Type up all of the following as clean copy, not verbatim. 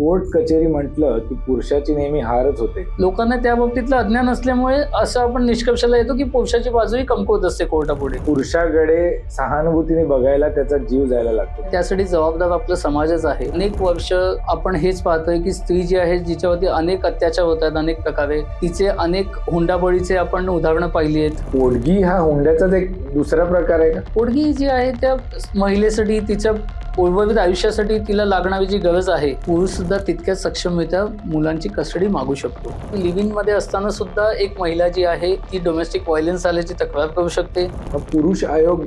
Court कचेरी म्हटलं की पुरुषाची नेहमी हारच होते. लोकांना त्या बाबतीतलं अज्ञान असल्यामुळे असं आपण निष्कर्षाला येतो की पुरुषाची बाजूही कमकुवत असते कोर्टापुढे. पुरुषाकडे सहानुभूतीने बघायला त्याचा जीव जायला लागतो. त्यासाठी जबाबदार आपला समाजच आहे. अनेक वर्ष आपण हेच पाहतोय की स्त्री जी आहे जिच्यावरती अनेक अत्याचार होतात अनेक प्रकारे, तिचे अनेक हुंडाबळीचे आपण उदाहरणं पाहिली आहेत. पोटगी हा हुंड्याचाच एक दुसरा प्रकार आहे का? पोटगी जी आहे त्या महिलेसाठी तिच्या उर्वरित आयुष्यासाठी तिला लागणारी जी गरज आहे, पुरुष सुद्धा तितक्याच सक्षमरित्या मुलांची कस्टडी मागू शकतो. लिव्हिंग मध्ये असताना सुद्धा एक महिला जी आहे ती डोमेस्टिक व्हायलन्स झाल्याची तक्रार करू शकते. मग पुरुष आयोग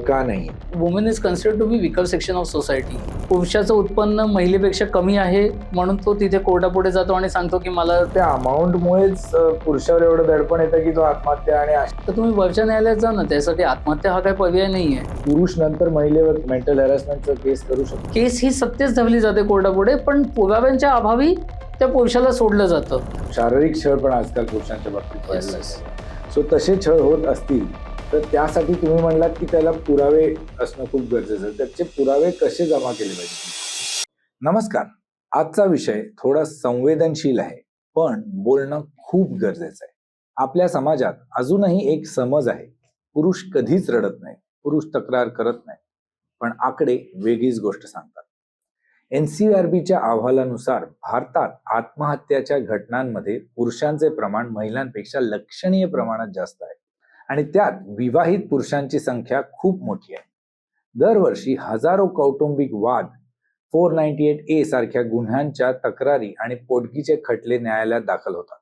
का नाही? Women is considered to be weaker section of society. पुरुषाचं उत्पन्न महिलेपेक्षा कमी आहे म्हणून तो तिथे कोर्टापुढे जातो आणि सांगतो की मला त्या अमाऊंटमुळेच पुरुषावर एवढं दडपण येतं की तो आत्महत्या आणि तर तुम्ही वरच्या न्यायालयात जा ना. त्यासाठी आत्महत्या हा काही पर्याय नाहीये. पुरुष नंतर महिलेवर मेंटल हॅरॅसमेंटचं केस करू शकतो. केस ही सत्यच धरली जाते कोर्टापुढे, पण पुराव्यांच्या अभावी त्या पुरुषाला सोडलं जातं. शारीरिक छळ पण आजकाल पुरुषांच्या बाबतीत व्हायला लागले. सो तसे छळ होत असतील तर त्यासाठी तुम्ही म्हणलात की त्याला पुरावे असणं खूप गरजेचं आहे. त्याचे पुरावे कसे जमा केले पाहिजे? नमस्कार. आजचा विषय थोडा संवेदनशील आहे, पण बोलणं खूप गरजेचं आहे. आपल्या समाजात अजूनही एक समज आहे, पुरुष कधीच रडत नाही, पुरुष तक्रार करत नाही. पण आकडे वेगळीच गोष्ट सांगतात. NCRBच्या अहवालानुसार भारतात आत्महत्याच्या घटनांमध्ये पुरुषांचे प्रमाण महिलांपेक्षा लक्षणीय प्रमाणात जास्त आहे आणि त्यात विवाहित पुरुषांची संख्या खूप मोठी आहे. दरवर्षी हजारो कौटुंबिक वाद, 498A सारख्या गुन्ह्यांच्या तक्रारी आणि पोटगीचे खटले न्यायालयात दाखल होतात.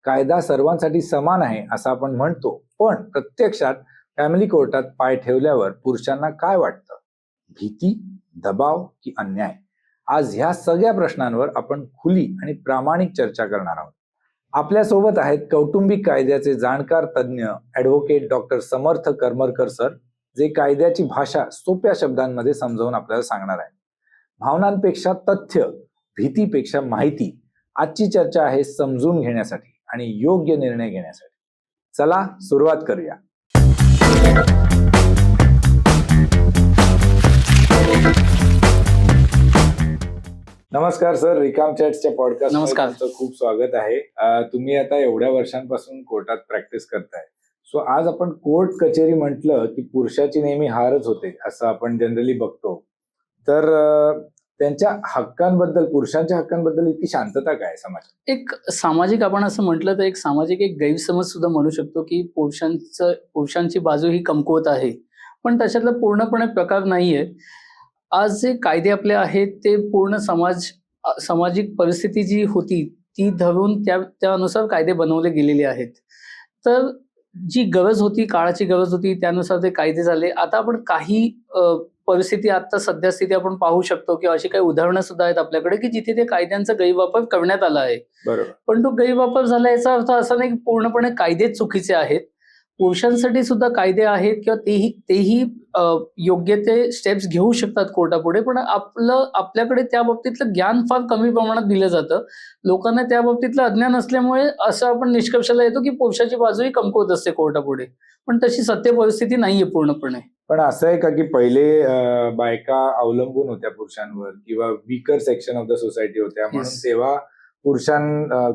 कायदा सर्वांसाठी समान आहे असं आपण म्हणतो, पण प्रत्यक्षात फॅमिली कोर्टात पाय ठेवल्यावर पुरुषांना काय वाटतं? भीती, दबाव की अन्याय? आज ह्या सगळ्या प्रश्नांवर आपण खुली आणि प्रामाणिक चर्चा करणार आहोत. आपल्यासोबत आहेत कौटुंबिक कायद्याचे जाणकार तज्ज्ञ ॲडव्होकेट डॉक्टर समर्थ करमरकर सर, जे कायद्याची भाषा सोप्या शब्दांमध्ये समजावून आपल्याला सांगणार आहेत. भावनांपेक्षा तथ्य, भीतीपेक्षा माहिती. आजची चर्चा आहे समजून घेण्यासाठी आणि योग्य निर्णय घेण्यासाठी. चला सुरुवात करूया. नमस्कार सर, रिकाम चॅट्सच्या पॉडकास्ट नमस्कार. तुमचं खूप स्वागत आहे. तुम्ही आता एवढ्या वर्षांपासून कोर्टात प्रॅक्टिस करताय. सो आज आपण कोर्ट कचेरी म्हटलं की पुरुषाची नेहमी हारच होते असं आपण जनरली बघतो. तर त्यांच्या हक्कांबद्दल, पुरुषांच्या हक्कांबद्दल इतकी शांतता काय समाजात? एक सामाजिक, आपण असं म्हटलं तर एक सामाजिक एक गैरसमज सुद्धा म्हणू शकतो की पुरुषांची बाजू ही कमकुवत आहे, पण त्याच्यातला पूर्णपणे प्रकार नाहीये. आज जे कायदे आपले आहेत ते पूर्ण सामाजिक परिस्थिती जी होती ती धरून त्यानुसार कायदे बनवले गेलेले आहेत. तर जी गरज होती, काळाची गरज होती, त्यानुसार ते कायदे झाले. आता आपण काही परिस्थिती, आता सध्या स्थिती आपण पाहू शकतो की अशी काही उदाहरणं सुद्धा आहेत आपल्याकडे की जिथे ते कायद्यांचा गैरवापर करण्यात आला आहे. बरोबर. पण तो गैरवापर झाला याचा अर्थ असा नाही की पूर्णपणे कायदेच चुकीचे आहेत. पुरुषांसाठी सुद्धा कायदे आहेत किंवा तेही योग्य ते स्टेप्स घेऊ शकतात कोर्टापुढे, पण आपल्याकडे त्या बाबतीतलं ज्ञान फार कमी प्रमाणात दिलं जातं. लोकांना त्या बाबतीतलं अज्ञान असल्यामुळे असं आपण निष्कर्षाला येतो की पुरुषाची बाजूही कमकुवत असते कोर्टापुढे, पण तशी सत्य परिस्थिती नाहीये पूर्णपणे. पण असं आहे का की पहिले बायका अवलंबून होत्या पुरुषांवर किंवा weaker section of the society होत्या, म्हणून तेव्हा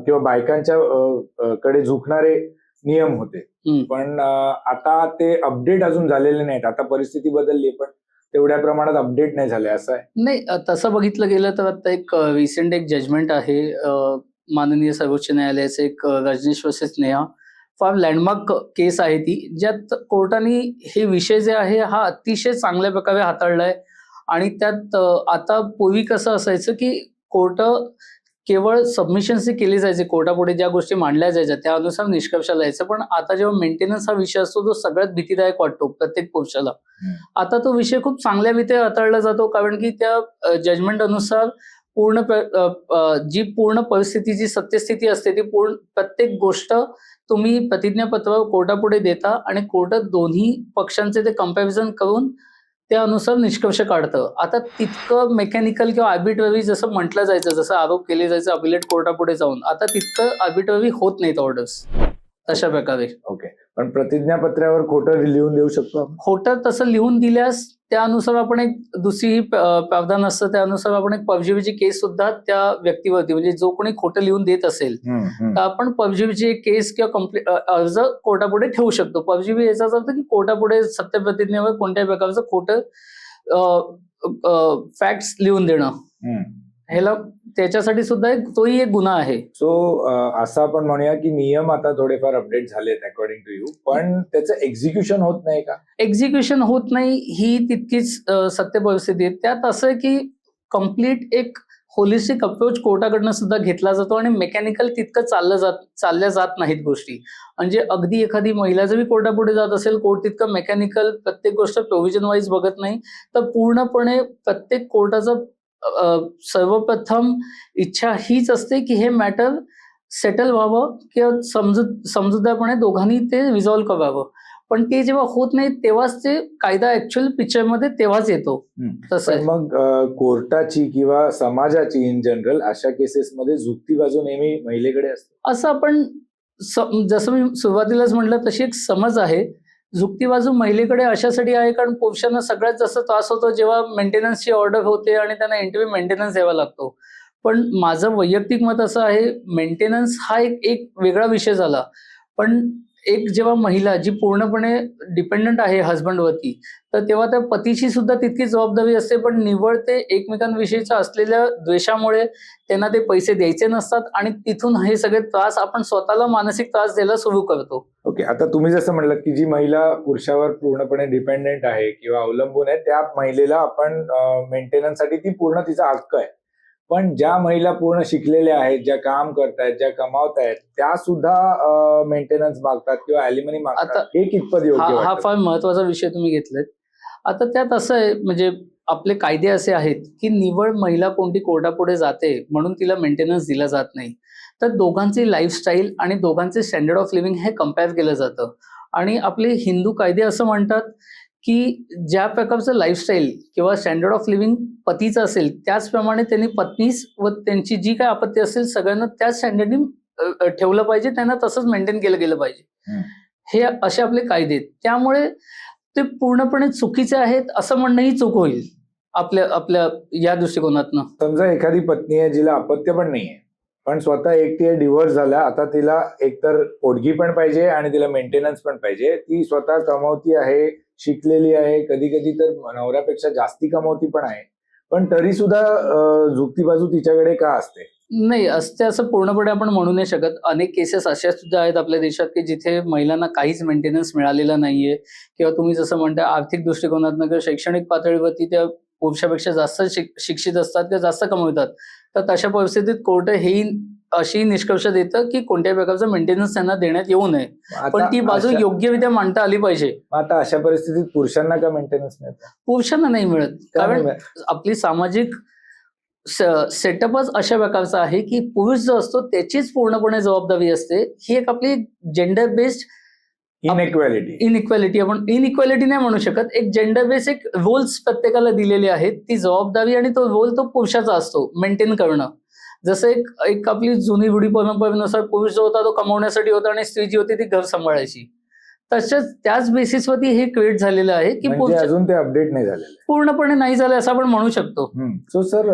किंवा बायकांच्या कडे झुकणारे नियम होते. पण आता ते अपडेट अजून झालेले नाहीत. आता परिस्थिती बदलली, पण तेवढ्या प्रमाणात अपडेट नाही झाले. असं आहे? नाही, तसं बघितलं गेलं तर आता एक रिसेंट एक जजमेंट आहे माननीय सर्वोच्च न्यायालयाचे, एक रजनीश वर्सेस नेहा, फार लँडमार्क केस आहे ती, ज्यात कोर्टाने हे विषय जे आहे हा अतिशय चांगल्या प्रकारे हाताळलाय. आणि त्यात आता पूर्वी कसं असायचं की कोर्ट केवळ सबमिशन्स केले जायचे, कोर्टापुढे ज्या गोष्टी मांडल्या जायच्या त्यानुसार निष्कर्षाला यायचं. पण आता जेव्हा मेंटेनन्स हा विषय असतो तो सगळ्यात भीतीदायक वाटतो प्रत्येक पुरुषाला. आता तो विषय खूप चांगल्या रीते हाताळला जातो, कारण की त्या जजमेंट अनुसार पूर्ण परिस्थिती, जी सत्यस्थिती असते ती प्रत्येक गोष्ट तुम्ही प्रतिज्ञापत्रावर कोर्टापुढे देता आणि कोर्टात दोन्ही पक्षांचे ते कंपॅरिझन करून त्यानुसार निष्कर्ष काढतं. आता तितकं मेकॅनिकल किंवा आर्बिट्ररी जसं म्हटलं जायचं, जसं आरोप केले जायचं अपिलेट कोर्टापुढे जाऊन, आता तितकं आर्बिट्ररी होत नाहीत ऑर्डर्स तशा प्रकारे. ओके. पण प्रतिज्ञापत्रावर खोटं लिहून देऊ शकतो आपण? खोटं तसं लिहून दिल्यास त्यानुसार आपण एक दुसरी प्रावधान असतं, त्यानुसार आपण एक पबजीबीची केस सुद्धा त्या व्यक्तीवरती, म्हणजे जो कोणी खोटं लिहून देत असेल तर आपण पबजीबीची एक केस किंवा अर्ज कोर्टापुढे ठेवू शकतो. पबजीबी याचाच अर्थ की कोर्टापुढे सत्यप्रतिज्ञेवर कोणत्याही प्रकारचं खोटं फॅक्ट्स लिहून देणं, ह्याला त्याच्यासाठी सुद्धा तोही एक गुन्हा आहे. सो असं आपण म्हणूया की नियम आता थोडेफार अपडेट झालेत अकॉर्डिंग टू यू, पण त्याचं एक्झिक्युशन होत नाही का? एक्झिक्युशन होत नाही ही तितकीच सत्य परिस्थिती आहे. त्यात असं आहे की कम्प्लीट एक होलिस्टिक अप्रोच कोर्टाकडनं सुद्धा घेतला जातो आणि मेकॅनिकल तितकं चालल्या जात नाहीत गोष्टी. म्हणजे अगदी एखादी महिला जरी कोर्टापुढे जात असेल, कोर्ट तितकं मेकॅनिकल प्रत्येक गोष्ट प्रोव्हिजन वाईज बघत नाही, तर पूर्णपणे प्रत्येक कोर्टाचं सर्वप्रथम इच्छा हीच असते की हे मॅटर सेटल व्हावं किंवा समजूतदारपणे दोघांनी ते रिझॉल्व्ह करावं. पण ते जेव्हा होत नाही तेव्हाच ते कायदा ऍक्च्युअल पिक्चरमध्ये तेव्हाच येतो. तसं पण मग कोर्टाची किंवा समाजाची इन जनरल अशा केसेसमध्ये झुकती बाजू नेहमी महिलेकडे असते, असं आपण जसं मी सुरुवातीलाच म्हटलं तशी एक समज आहे. झुकती बाजू महिलेकडे अशासाठी आहे कारण पुरुषांना सगळ्यात जास्त त्रास होतो जेव्हा मेंटेनन्सची ऑर्डर होते आणि त्यांना इंटरव्ह्यू मेंटेनन्स द्यावा लागतो. पण माझं वैयक्तिक मत असं आहे, मेंटेनन्स हा एक वेगळा विषय झाला, पण एक जेव्हा महिला जी पूर्णपणे डिपेंडंट आहे हजबंडवरती, तर तेव्हा त्या पतीची सुद्धा तितकी जबाबदारी असते, पण निव्वळ ते एकमेकांविषयीच्या असलेल्या द्वेषामुळे त्यांना ते पैसे द्यायचे नसतात आणि तिथून हे सगळे त्रास आपण स्वतःला मानसिक त्रास द्यायला सुरू करतो. ओके, आता तुम्ही जसं म्हणलं की जी महिला पुरुषावर पूर्णपणे डिपेंडेंट आहे किंवा अवलंबून आहे, त्या महिलेला आपण मेंटेनन्ससाठी ती पूर्ण तिचा हक्क आहे. पण ज्या महिला पूर्ण शिकलेल्या आहेत, ज्या काम करतायत, ज्या कमावतायत, त्या सुद्धा मेंटेनन्स मागतात किंवा ॲलिमनी मागतात, हे कितपत योग्य हा वाटतं? फार महत्वाचा विषय तुम्ही घेतलात. आता त्यात असं आहे, म्हणजे आपले कायदे असे आहेत की निव्वळ महिला कोणती कोर्टापुढे जाते म्हणून तिला मेंटेनन्स दिला जात नाही, तर दोघांची लाईफस्टाईल आणि दोघांचे स्टँडर्ड ऑफ लिव्हिंग हे कम्पेअर केलं जातं. आणि आपले हिंदू कायदे असं म्हणतात की ज्या प्रकारचं लाईफस्टाईल किंवा स्टँडर्ड ऑफ लिव्हिंग पतीचं असेल त्याचप्रमाणे त्यांनी पत्नीस व त्यांची जी काय आपत्ती असेल सगळ्यांना त्याच स्टँडर्डनी ठेवलं पाहिजे, त्यांना तसंच मेंटेन केलं गेलं पाहिजे. हे असे आपले कायदे आहेत. त्यामुळे ते पूर्णपणे चुकीचे आहेत असं म्हणणंही चूक होईल आपल्या या दृष्टिकोनातनं. समजा एखादी पत्नी आहे जिला अपत्य पण नाहीये, पण स्वतः एकटी आहे, डिव्होर्स झाला, आता तिला एकतर पोटगी पण पाहिजे आणि तिला मेंटेनन्स पण पाहिजे. ती स्वतः कमावती आहे, शिकलेली आहे, कधी कधी तर नवऱ्यापेक्षा जास्ती कमावती पण आहे, पण तरी सुद्धा झुकती बाजू तिच्याकडे का असते? नाही असते असं पूर्णपणे आपण म्हणू नाही शकत. अनेक केसेस अशा सुद्धा आहेत आपल्या देशात की जिथे महिलांना काहीच मेंटेनन्स मिळालेला नाहीये किंवा तुम्ही जसं म्हणता आर्थिक दृष्टिकोनातनं किंवा शैक्षणिक पातळीवरती त्या पुरुषापेक्षा जास्त शिक्षित असतात किंवा जास्त कमवतात. तर तशा परिस्थितीत कोर्ट हेही अशी निष्कर्ष देतं की कोणत्याही प्रकारचं मेंटेनन्स त्यांना देण्यात येऊ नये, पण ती बाजू योग्यरित्या मांडता आली पाहिजे. आता अशा परिस्थितीत पुरुषांना का मेंटेनन्स मिळतं? पुरुषांना नाही मिळत कारण आपली सामाजिक सेटअपच अशा प्रकारचा आहे की पुरुष जो असतो त्याचीच पूर्णपणे जबाबदारी असते. ही एक आपली जेंडर बेस्ड इनइक्वॅलिटी, आपण इनइक्वॅलिटी नाही म्हणू शकत, एक जेंडर बेस्ड एक रोल्स प्रत्येकाला दिलेले आहेत. ती जबाबदारी आणि तो रोल तो पुरुषाचा असतो मेंटेन करणं. जसं एक आपली जुनी रूढी परंपरेनुसार पुरुष जो होता तो कमवण्यासाठी होता आणि स्त्री जी होती ती घर सांभाळायची. तसंच त्याच बेसिसवरती हे क्रिएट झालेलं आहे की अजून ते अपडेट नाही झालेलं, पूर्णपणे नाही झालं असं आपण म्हणू शकतो. सो सर,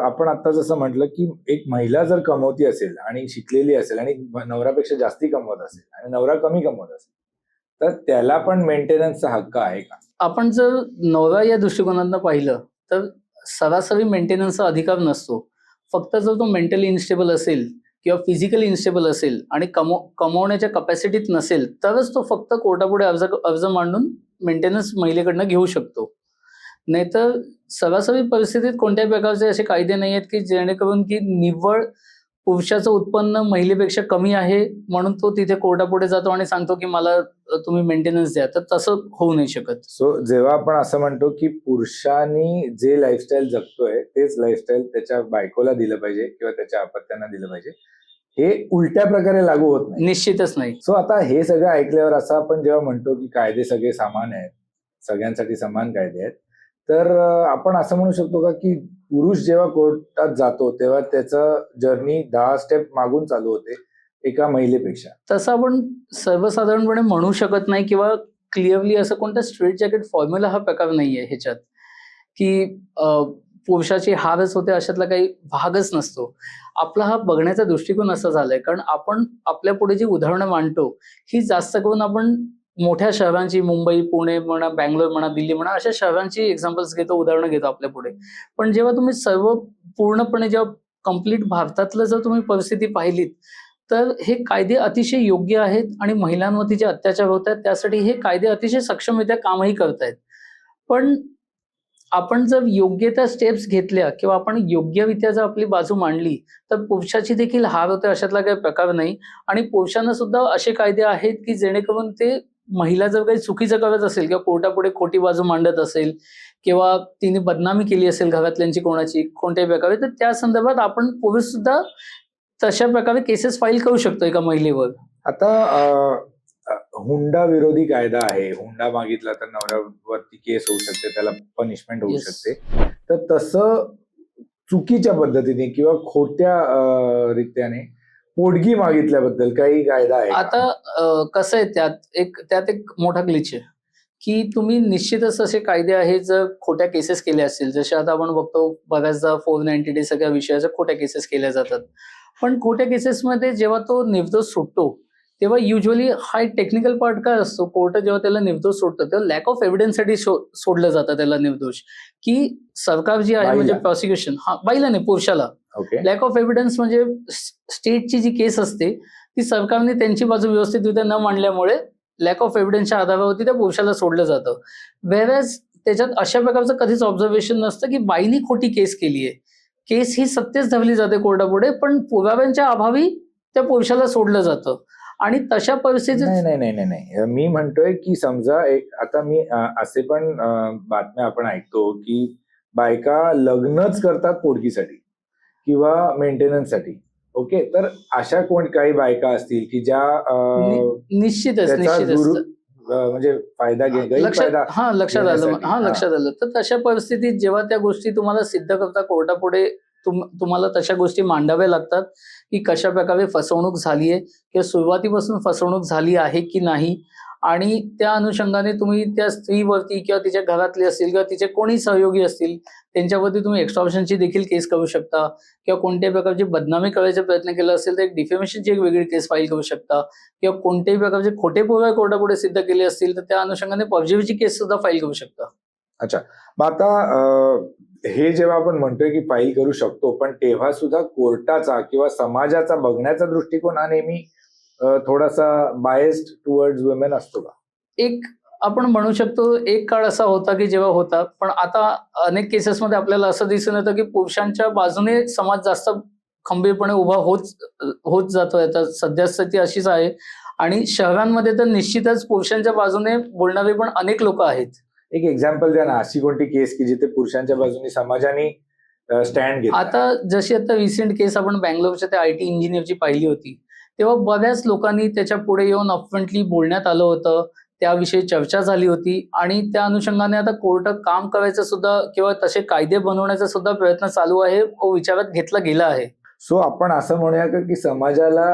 आपण आता जसं म्हटलं की एक महिला जर कमवती असेल आणि शिकलेली असेल आणि नवऱ्यापेक्षा जास्ती कमवत असेल आणि नवरा कमी कमवत असेल, तर त्याला पण मेंटेनन्सचा हक्क आहे का? आपण जर नवरा या दृष्टिकोनातनं पाहिलं तर सरासरी मेंटेनन्सचा अधिकार नसतो. फक्त जर तो मेंटली इन्स्टेबल असेल किंवा फिजिकली इन्स्टेबल असेल आणि कमवण्याच्या कपॅसिटीत नसेल तरच तो फक्त कोर्टापुढे अर्ज मांडून मेंटेनन्स महिलेकडनं घेऊ शकतो. नाहीतर सरासरी परिस्थितीत कोणत्याही प्रकारचे असे कायदे नाही आहेत की जेणेकरून की निव्वळ पुरुषाचं उत्पन्न महिलेपेक्षा कमी आहे म्हणून तो तिथे कोर्टापुढे जातो आणि सांगतो की मला तुम्ही मेंटेनन्स द्या, तर तसं होऊ नाही शकत. सो जेव्हा आपण असं म्हणतो की पुरुषांनी जे लाईफस्टाईल जगतोय तेच लाईफस्टाईल त्याच्या बायकोला दिलं पाहिजे किंवा त्याच्या अपत्यांना दिलं पाहिजे, हे उलट्या प्रकारे लागू होत नाही. निश्चितच नाही. सो आता हे सगळं ऐकल्यावर असं आपण जेव्हा म्हणतो की कायदे सगळे समान आहेत, सगळ्यांसाठी समान कायदे आहेत, तर आपण असं म्हणू शकतो का की पुरुष जेव्हा कोर्टात जातो तेव्हा त्याचं जर्नी 10 स्टेप मागून चालू होते एका महिलेपेक्षा. तसं आपण सर्वसाधारणपणे म्हणू शकत नाही किंवा क्लिअरली असं कोणता स्ट्रेट जॅकेट फॉर्म्युला हा प्रकार नाहीये ह्याच्यात, की पुरुषाची हारच होते अशातला काही भागच नसतो. आपला हा बघण्याचा दृष्टिकोन असा झालाय, कारण आपण आपल्या पुढे जी उदाहरणं मांडतो, ही जास्त करून आपण मोठ्या शहरांची, मुंबई, पुणे म्हणा, बंगलोर म्हणा, दिल्ली म्हणा, अशा शहरांची एक्झाम्पल्स घेतो, उदाहरणं घेतो आपल्या पुढे. पण जेव्हा तुम्ही सर्व पूर्णपणे जेव्हा कंप्लीट भारतातलं जर तुम्ही परिस्थिती पाहिलीत, तर हे कायदे अतिशय योग्य आहेत आणि महिलांवरती जे अत्याचार होत आहेत, त्यासाठी हे कायदे अतिशय सक्षमरित्या कामही करतायत. पण आपण जर योग्य त्या स्टेप्स घेतल्या किंवा आपण योग्यरित्या जर आपली बाजू मांडली, तर पुरुषाची देखील हार होते अशातला काही प्रकार नाही. आणि पुरुषांना सुद्धा असे कायदे आहेत, की जेणेकरून ते महिला जर काही चुकीचं करत असेल किंवा कोर्टापुढे खोटी बाजू मांडत असेल किंवा तिने बदनामी केली असेल घरातल्यांची कोणाची कोणत्याही प्रकारे, तर त्या संदर्भात आपण पुरुष सुद्धा तशा प्रकारे केसेस फाईल करू शकतो एका महिलेवर. आता हुंडा विरोधी कायदा आहे. हुंडा मागितला तर नवऱ्यावरती केस होऊ शकते, त्याला पनिशमेंट होऊ Yes. शकते. तर तसं चुकीच्या पद्धतीने किंवा खोट्या रीत्याने पोटगी मागितल्याबद्दल काही कायदा आहे का? आता कसं आहे, त्यात एक मोठा ग्लिच आहे, की तुम्ही निश्चितच असे कायदे आहेत, जर खोट्या केसेस केल्या असतील, जसे आता आपण बघतो बऱ्याचदा 490 सगळ्या विषयाच्या खोट्या केसेस केल्या जातात. पण खोट्या केसेसमध्ये जेव्हा तो निर्दोष सुटतो, तेव्हा युजुअली हा एक टेक्निकल पार्ट काय असतो, कोर्ट जेव्हा त्याला निर्दोष सोडतं, तेव्हा लॅक ऑफ एव्हिडन्ससाठी सोडलं जातं त्याला निर्दोष, की सरकार जी आहे म्हणजे बाईला. प्रॉसिक्युशन, बाईला नाही, पुरुषाला. ओके. लॅक ऑफ एव्हिडन्स म्हणजे स्टेटची जी केस असते, ती सरकारने त्यांची बाजू व्यवस्थितरित्या न मांडल्यामुळे लॅक ऑफ एव्हिडन्सच्या आधारावरती त्या पुरुषाला सोडलं जातं. व्हेअरएज त्याच्यात अशा प्रकारचं कधीच ऑब्झर्वेशन नसतं, की बाईनी खोटी केस केली आहे. केस ही सत्यच धरली जाते कोर्टापुढे, पण पुराव्यांच्या अभावी त्या पुरुषाला सोडलं जातं. आणि तशा परिस्थितीत नाही. मी म्हणतोय की समजा आता मी असे पण बातम्या आपण ऐकतो की बायका लग्नच करतात पोटगीसाठी किंवा मेंटेनन्ससाठी. ओके, तर अशा काही बायका असतील की ज्या निश्चितच त्याचा म्हणजे फायदा लक्षात आलं. घेण्यासाठी. लक्षात आलं. तर तशा परिस्थितीत जेव्हा त्या गोष्टी तुम्हाला सिद्ध करता कोर्टापुढे तुम्हाला तशा गोष्टी मांडाव्या लागतात, की कशा प्रकारे फसवणूक झाली आहे किंवा सुरुवातीपासून फसवणूक झाली आहे की नाही. आणि त्या अनुषंगाने तुम्ही त्या स्त्रीवरती किंवा तिच्या घरातले असतील किंवा तिचे कोणी सहयोगी असतील, त्यांच्यावरती तुम्ही एक्स्टॉर्शनची देखील केस करू शकता किंवा कोणत्याही प्रकारची बदनामी करायचा प्रयत्न केला असेल तर एक डिफेमेशनची एक वेगळी केस फाईल करू शकता किंवा कोणत्याही प्रकारचे खोटे पुरावे कोर्टापुढे सिद्ध केले असतील तर त्या अनुषंगाने परजुरीची केस सुद्धा फाईल करू शकता. अच्छा, मग आता हे जेव्हा आपण म्हणतोय की फाईल करू शकतो, पण तेव्हा सुद्धा कोर्टाचा किंवा समाजाचा बघण्याचा दृष्टिकोन हा नेहमी थोडासा बायस्ड टुवर्ड्स वुमेन असतो का? एक आपण म्हणू शकतो, एक काळ असा होता की जेव्हा होता, पण आता अनेक केसेसमध्ये आपल्याला असं दिसून येतं की पुरुषांच्या बाजूने समाज जास्त खंबीरपणे उभा होत जातोय. आता सध्या स्थिती अशीच आहे आणि शहरांमध्ये तर निश्चितच पुरुषांच्या बाजूने बोलणारे पण अनेक लोक आहेत. एक एक्झाम्पल द्या ना, अशी कोणती केस की जिथे पुरुषांच्या बाजूने समाजाने स्टँड घेतला? आता जशी रिसेंट केस आपण बँगलोरच्या त्या IT इंजिनियरची पाहिली होती, तेव्हा बऱ्याच लोकांनी त्याच्या पुढे येऊन अपफ्रंटली बोलण्यात आलं होतं, त्याविषयी चर्चा झाली होती आणि त्या अनुषंगाने आता कोर्ट काम करायचं सुद्धा किंवा तसे कायदे बनवण्याचा सुद्धा प्रयत्न चालू आहे व विचारात घेतला गेला आहे. सो आपण असं म्हणूया का की समाजाला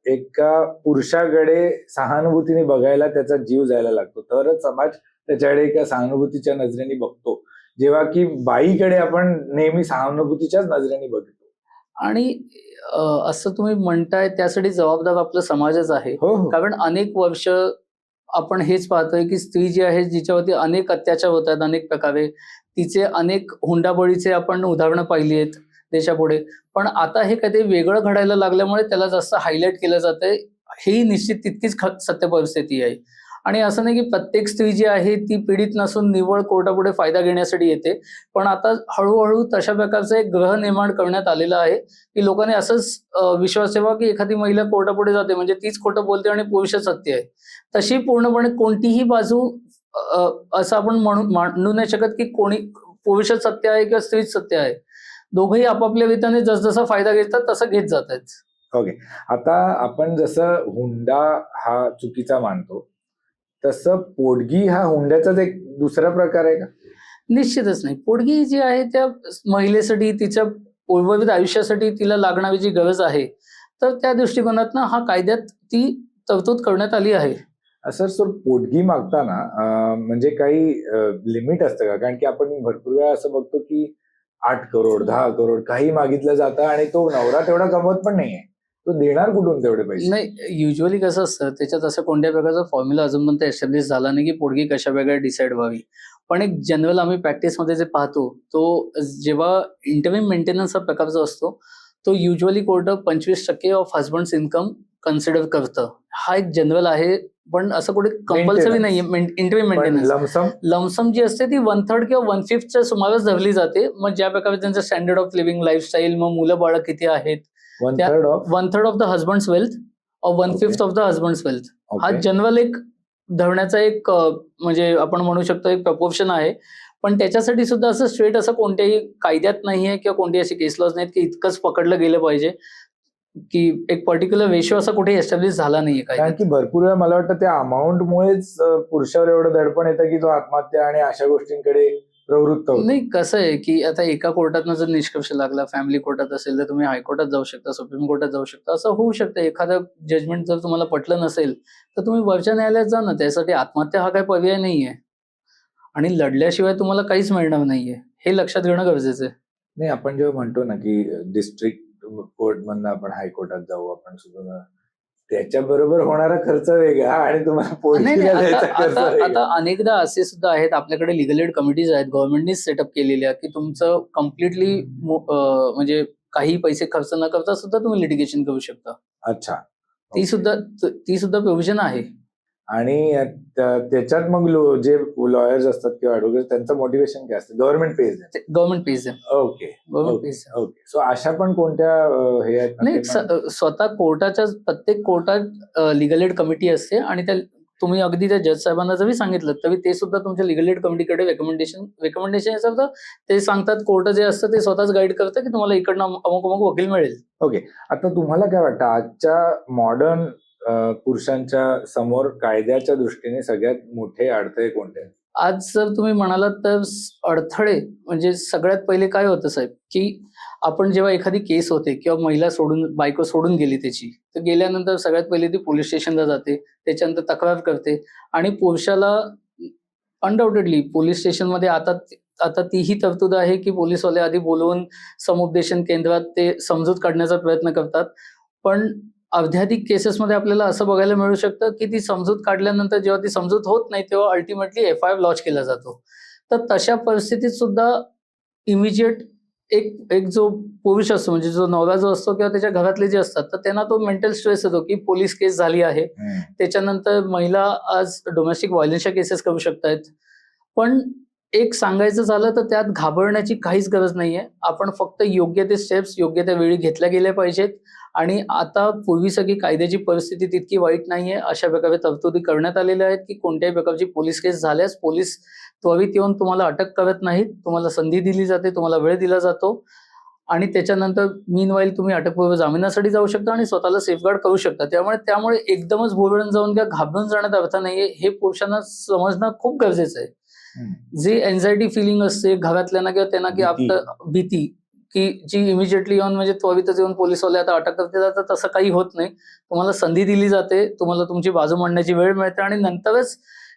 एका पुरुषाकडे सहानुभूतीने बघायला त्याचा जीव जायला लागतो, तरच समाज त्याच्याकडे एका सहानुभूतीच्या नजरेने बघतो, जेव्हा की बाईकडे आपण नेहमी सहानुभूतीच्याच नजरेने बघतो. आणि असं तुम्ही म्हणताय त्यासाठी जबाबदार आपला समाजच आहे. हो. कारण अनेक वर्ष आपण हेच पाहतोय की स्त्री जी आहे जिच्यावरती अनेक अत्याचार होत आहेत अनेक प्रकारे, तिचे अनेक हुंडाबळीचे आपण उदाहरणं पाहिली आहेत देशापुढे. पण आता हे काहीतरी वेगळं घडायला लागल्यामुळे त्याला जास्त हायलाईट केलं जातंय. ही निश्चित तितकीच सत्य परिस्थिती आहे. आणि असं नाही की प्रत्येक स्त्री जी आहे ती पीडित नसून निव्वळ कोर्टापुढे फायदा घेण्यासाठी येते. पण आता हळूहळू तशा प्रकारचं एक ग्रह निर्माण करण्यात आलेला आहे की लोकांनी असंच विश्वास ठेवा की एखादी महिला कोर्टापुढे जाते म्हणजे तीच खोटं बोलते आणि पुरुषच सत्य आहे. तशी पूर्णपणे कोणतीही बाजू असं आपण मांडू नाही शकत की कोणी पुरुषच सत्य आहे किंवा स्त्रीच सत्य आहे. दोघंही आपापल्या रीतीने जसजसा फायदा घेतात तसं घेत जात आहेत. ओके, आता आपण जसं हुंडा हा चुकीचा मानतो, तसं पोटगी हा हुंड्याचाच एक दुसरा प्रकार आहे का? निश्चितच नाही. पोटगी जी आहे त्या महिलेसाठी तिच्या उर्वरित आयुष्यासाठी तिला लागणारी जी गरज आहे तर त्या दृष्टिकोनातनं हा कायद्यात ती तरतूद करण्यात आली आहे. सर पोटगी मागताना म्हणजे काही लिमिट असतं का? कारण की आपण भरपूर वेळा असं बघतो की 8 करोड 10 करोड काही मागितलं जातं आणि तो नवरा तेवढा कमवत पण नाहीये. तो देणार कुठून तेवढे पैसे? नाही, युजुअली कसं असतं, त्याच्यात असं कोणत्याही प्रकारचा फॉर्म्युला अजूनपर्यंत एस्टॅब्लिश झाला नाही, की पोटगी कशा प्रकारे डिसाईड व्हावी. पण एक जनरल आम्ही प्रॅक्टिसमध्ये जे पाहतो, तो जेव्हा इंटरव्ह्यू मेंटेनन्स हा प्रकार जो असतो, तो usually court 25% of husband's income consider करतं. हा एक जनरल आहे, पण असं कुठे कंपल्सरी नाहीये इंटरव्ह्यू पण मेंटेनन्स. लमसम लमसम जी असते ती 1/3 किंवा 1/5च्या सुमारास धरली जाते. मग ज्या प्रकारे त्यांचं स्टँडर्ड ऑफ लिव्हिंग, लाईफस्टाईल, मग मुलं-बाळं किती आहेत, 1/3 of 1/3 of the husband's wealth और 1/5 ऑफ द हजबंड्स वेल्थ. हा ओके. जनरल एक धरण्याचा एक म्हणजे आपण म्हणू शकतो एक प्रपोर्शन आहे. पण त्याच्यासाठी सुद्धा असं स्ट्रेट असं कोणत्याही कायद्यात नाहीये किंवा कोणत्याही असे केस लॉज नाहीत की इतकंच पकडलं गेलं पाहिजे, की एक पर्टिक्युलर रेशो असा कुठे एस्टॅब्लिश झाला नाहीये कारण कायद्यात. की भरपूर वेळा मला वाटतं त्या अमाऊंटमुळेच पुरुषावर एवढं दडपण येतं की तो आत्महत्या आणि अशा गोष्टींकडे प्रवृत्त होतो. नाही, कसं आहे, की आता एका कोर्टातनं जर निष्कर्ष लागला, फॅमिली कोर्टात असेल, तर तुम्ही हायकोर्टात जाऊ शकता, सुप्रीम कोर्टात जाऊ शकता. असं होऊ शकतं. एखादं जजमेंट जर तुम्हाला पटलं नसेल, तर तुम्ही वरच्या न्यायालयात जा ना. त्यासाठी आत्महत्या हा काही पर्याय नाहीये. आणि लढल्याशिवाय तुम्हाला काहीच मिळणार नाहीये. हे लक्षात घेणं गरजेचं आहे. नाही, आपण जेव्हा म्हणतो ना की डिस्ट्रिक्ट कोर्ट मधनं आपण हायकोर्टात जाऊ, आपण सुद्धा त्याच्याबरोबर होणारा खर्च वेगळा आणि तुम्हाला नाही, पोटगीला नाही. द्यायचा आता खर्च आता वेगळा. आता अनेकदा असे सुद्धा आहेत आपल्याकडे लीगल एड कमिटीज आहेत, गव्हर्नमेंटनीच सेटअप केलेल्या, की तुमचं कम्प्लिटली म्हणजे काही पैसे खर्च न करता सुद्धा तुम्ही लिटिगेशन करू शकता. अच्छा. ती ओके. सुद्धा ती सुद्धा प्रोव्हिजन आहे. आणि त्याच्यात मग जे लॉयर्स असतात किंवा ऍडव्होकेट त्यांचं मोटिवेशन काय असतं? गव्हर्नमेंट पेज गव्हर्नमेंट पेज आहे. Okay. Government okay. Page. Okay. So अशा पण कोणत्या हे आहेत ना, ते नाही, पण स्वतः कोर्टाच्या प्रत्येक कोर्टात लीगल एड कमिटी असते आणि त्या तुम्ही अगदी त्या जज साहेबांना जरी सांगितलं तरी ते सुद्धा तुमच्या लीगल एड कमिटीकडे रेकमेंडेशन असेल तर ते सांगतात. कोर्ट जे असतं ते स्वतःच गाईड करतं की तुम्हाला इकडनं अमुक वकील मिळेल. ओके. आता तुम्हाला काय वाटतं आजच्या मॉडर्न पुरुषांच्या समोर कायद्याच्या दृष्टीने सगळ्यात मोठे अडथळे कोणते आहेत? आज जर तुम्ही म्हणालात तर अडथळे म्हणजे सगळ्यात पहिले काय होतं साहेब, की आपण जेव्हा एखादी केस होते किंवा बायको सोडून गेली त्याची, तर गेल्यानंतर सगळ्यात पहिले ती पोलीस स्टेशनला जाते. त्याच्यानंतर तक्रार करते आणि पुरुषाला अनडाउटेडली पोलीस स्टेशनमध्ये आता तीही तरतूद आहे, की पोलिसवाले आधी बोलवून समुपदेशन केंद्रात ते समजूत काढण्याचा प्रयत्न करतात. पण अर्ध्याधिक केसेसमध्ये आपल्याला असं बघायला मिळू शकतं, की ती समजूत काढल्यानंतर जेव्हा ती समजूत होत नाही, तेव्हा अल्टिमेटली एफ-आय-आर लॉन्च केला जातो. तर तशा परिस्थितीत सुद्धा इमिजिएट एक एक जो पुरुष असतो म्हणजे जो नवरा जो असतो किंवा त्याच्या घरातले जे असतात, तर त्यांना तो मेंटल स्ट्रेस येतो, की पोलीस केस झाली आहे. त्याच्यानंतर महिला आज डोमेस्टिक व्हायलन्सच्या केसेस करू शकतायत. पण एक सांगायचं झालं तर त्यात घाबरण्याची काहीच गरज नाहीये. आपण फक्त योग्य ते स्टेप्स योग्य त्या वेळी घेतल्या गेल्या पाहिजेत आणि आता पूर्वीसारखी कायद्याची परिस्थिती तितकी वाईट नाहीये. अशा प्रकारे तरतुदी करण्यात आलेल्या आहेत, की कोणत्याही प्रकारची पोलीस केस झाल्यास पोलीस त्वरित येऊन तुम्हाला अटक करत नाहीत. तुम्हाला संधी दिली जाते, तुम्हाला वेळ दिला जातो आणि त्याच्यानंतर मीनवाईल तुम्ही अटकपूर्व जामिनासाठी जाऊ शकता आणि स्वतःला सेफगार्ड करू शकता. त्यामुळे एकदमच भोरळून जाऊन किंवा घाबरून जाण्यात अर्थ नाहीये. हे पुरुषांना समजणं खूप गरजेचं आहे. जे एन्झायटी फिलिंग असते घरातल्यांना किंवा त्यांना, की आपलं भीती, की जी इमिजिएटली येऊन म्हणजे त्वरितच येऊन पोलिसवाले आता अटक करते जातात, तसं काही होत नाही. तुम्हाला संधी दिली जाते, तुम्हाला तुमची बाजू मांडण्याची वेळ मिळते आणि नंतरच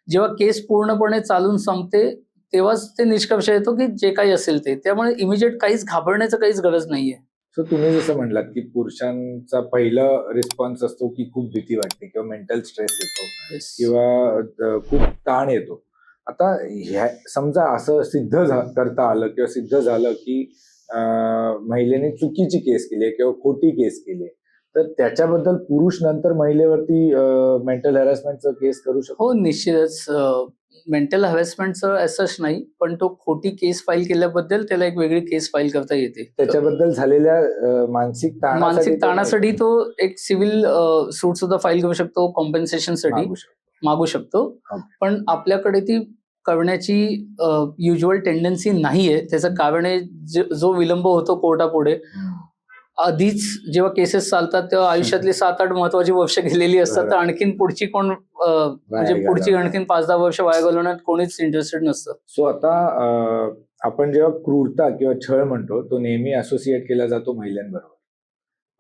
जेव्हा केस पूर्णपणे चालून संपते, तेव्हाच ते निष्कर्ष येतो, की जे काही असेल ते. त्यामुळे इमिजिएट काहीच घाबरण्याचं काहीच गरज नाहीये. सो तुम्ही जसं म्हणलात की पुरुषांचा पहिला रिस्पॉन्स असतो की खूप भीती वाटते किंवा मेंटल स्ट्रेस येतो Yes. किंवा खूप ताण येतो. आता समजा असं करता आलं किंवा सिद्ध झालं की महिलेने चुकीची केस केली किंवा खोटी केस केली, तर त्याच्याबद्दल पुरुष नंतर महिलेवरती मेंटल हॅरॅसमेंटचं केस करू शकतो? हो, निश्चितच. मेंटल हॅरॅसमेंटचं ॲज सच नाही, पण तो खोटी केस फाईल केल्याबद्दल त्याला एक वेगळी केस फाईल करता येते. त्याच्याबद्दल झालेल्या मानसिक ताणासाठी तो एक सिव्हिल सूट सुद्धा फाईल करू शकतो, कॉम्पेन्सेशनसाठी मागू शकतो. मागू शकतो. पण आपल्याकडे ती करण्याची युज्युअल टेंडन्सी नाहीये. त्याचं कारण आहे जो विलंब होतो कोर्टापुढे. आधीच जेव्हा केसेस चालतात तेव्हा आयुष्यातली 7-8 महत्वाची वर्ष गेलेली असतात, तर आणखीन पुढची कोण म्हणजे पुढची आणखीन 5-10 वर्ष वाया घालवण्यात कोणीच इंटरेस्टेड नसतं. सो आता आपण जेव्हा क्रूरता किंवा छळ म्हणतो तो नेहमी असोसिएट केला जातो महिलांबरोबर.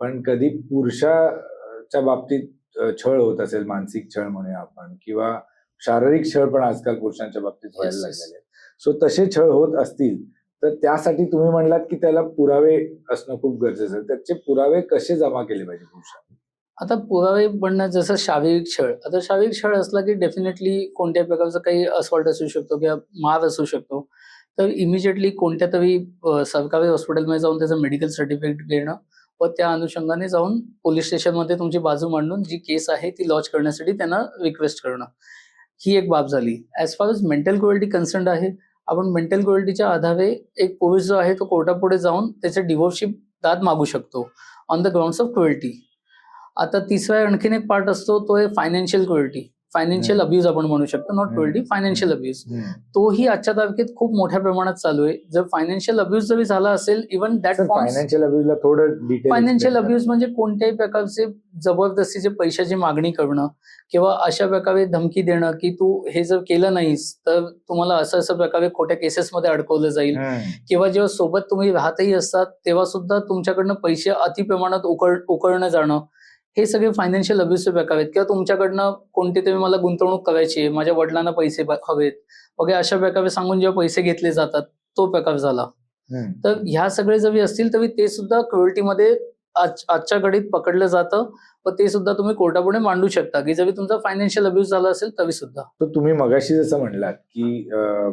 पण कधी पुरुषाच्या बाबतीत छळ होत असेल, मानसिक छळ म्हणूया आपण, किंवा शारीरिक छळ पण आजकाल पुरुषांच्या बाबतीत व्हायला Yes, yes. लागलेले आहेत. सो तसे छळ होत असतील तर त्यासाठी तुम्ही म्हणलात की त्याला पुरावे असणं खूप गरजेचं आहे. त्याचे पुरावे कसे जमा केले पाहिजे पुरुषांनी? आता पुरावे बनणं जसं शारीरिक छळ. आता शारीरिक छळ असला की डेफिनेटली कोणत्याही प्रकारचं काही असॉल्ट असू शकतो किंवा मार असू शकतो. तर इमिजिएटली कोणत्यातरी सरकारी हॉस्पिटलमध्ये जाऊन त्याचं मेडिकल सर्टिफिकेट घेणं व त्या अनुषंगाने जाऊन पोलीस स्टेशनमध्ये तुमची बाजू मांडून जी केस आहे ती लॉन्च करण्यासाठी त्यांना रिक्वेस्ट करणं. ही एक बाब झाली. As far as mental cruelty concerned आहे, आपण मेंटल क्रुएल्टीच्या आधारे एक पोलीस जो आहे तो कोर्टापुढे जाऊन त्याच्या डिव्होर्सची दाद मागू शकतो on the grounds of cruelty. आता तिसरा आणखीन एक पार्ट असतो तो आहे फायनान्शियल क्रुएल्टी. फायनान्शियल अब्यूज आपण म्हणू शकतो, नॉट क्रुएल्टी, फायनान्शियल अब्यूज. तोही आजच्या तारखेत खूप मोठ्या प्रमाणात चालू आहे. जर फायनान्शियल अब्यूज जरी झाला असेल, इव्हन दॅट फायनान्शियल अब्यूजला थोडं डिटेल. फायनान्शियल अब्यूज म्हणजे कोणत्याही प्रकारचे जबरदस्तीचे पैशाची मागणी करणं किंवा अशा प्रकारे धमकी देणं की तू हे जर केलं नाहीस तर तुम्हाला असं प्रकारे खोट्या केसेसमध्ये अडकवलं जाईल, किंवा जेव्हा सोबत तुम्ही राहतही असतात तेव्हा सुद्धा तुमच्याकडनं पैसे अति प्रमाणात उकळणं जाणं, हे सगळे फायनान्शियल अब्यूजचे प्रकार आहेत. किंवा तुमच्याकडनं कोणती तरी मला गुंतवणूक करायची आहे, माझ्या वडिलांना पैसे हवेत वगैरे अशा प्रकारे सांगून जेव्हा पैसे घेतले जातात तो प्रकार झाला. तर ह्या सगळे जरी असतील तरी ते सुद्धा क्रुएल्टीमध्ये आजच्या घडीत पकडलं जातं व ते सुद्धा तुम्ही कोर्टापुढे मांडू शकता की जरी तुमचा फायनान्शियल अब्यूज झाला असेल तरी सुद्धा. तर तुम्ही मगाशी जसं म्हणलात की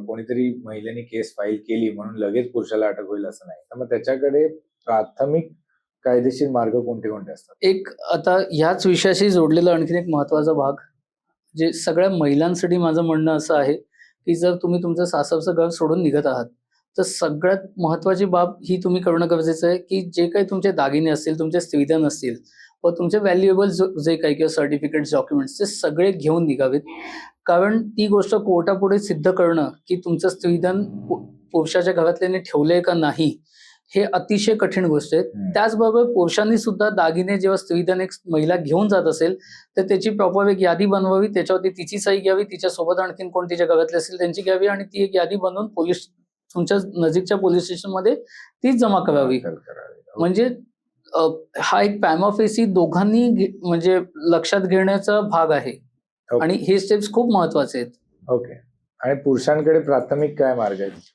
कोणीतरी महिलेने केस फाईल केली म्हणून लगेच पुरुषाला अटक होईल असं नाही, तर मग त्याच्याकडे प्राथमिक कायदेशीर मार्ग कोणते कोणते असतात? एक आता ह्याच विषयाशी जोडलेला आणखीन एक महत्वाचा भाग, जे सगळ्या महिलांसाठी माझं म्हणणं असं आहे की जर तुम्ही तुमचं सासरचं घर सोडून निघत आहात तर सगळ्यात महत्वाची बाब ही तुम्ही करणं गरजेचं आहे की जे काही तुमचे दागिने असतील, तुमचे स्त्रीधन असतील व तुमचे व्हॅल्युएबल जे काही किंवा सर्टिफिकेट्स, डॉक्युमेंट्स ते सगळे घेऊन निघावेत. कारण ती गोष्ट कोर्टापुढे सिद्ध करणं की तुमचं स्त्रीधन पुरुषाच्या घरातल्याने ठेवलंय का नाही हे अतिशय कठीण गोष्ट आहे. त्याचबरोबर पुरुषांनी सुद्धा दागिने जेव्हा स्त्रीधन एक महिला घेऊन जात असेल तर त्याची प्रॉपर एक यादी बनवावी, त्याच्यावरती तिची सही घ्यावी, तिच्यासोबत आणखीन कोण तिच्या घरातले असेल त्यांची घ्यावी आणि ती एक यादी बनवून तुमच्या नजीकच्या पोलीस स्टेशनमध्ये ती जमा करावी. म्हणजे हा एक पॅमा फेसी दोघांनी म्हणजे लक्षात घेण्याचा भाग आहे आणि हे स्टेप्स खूप महत्वाचे आहेत. ओके. आणि पुरुषांकडे प्राथमिक काय मार्ग आहेत?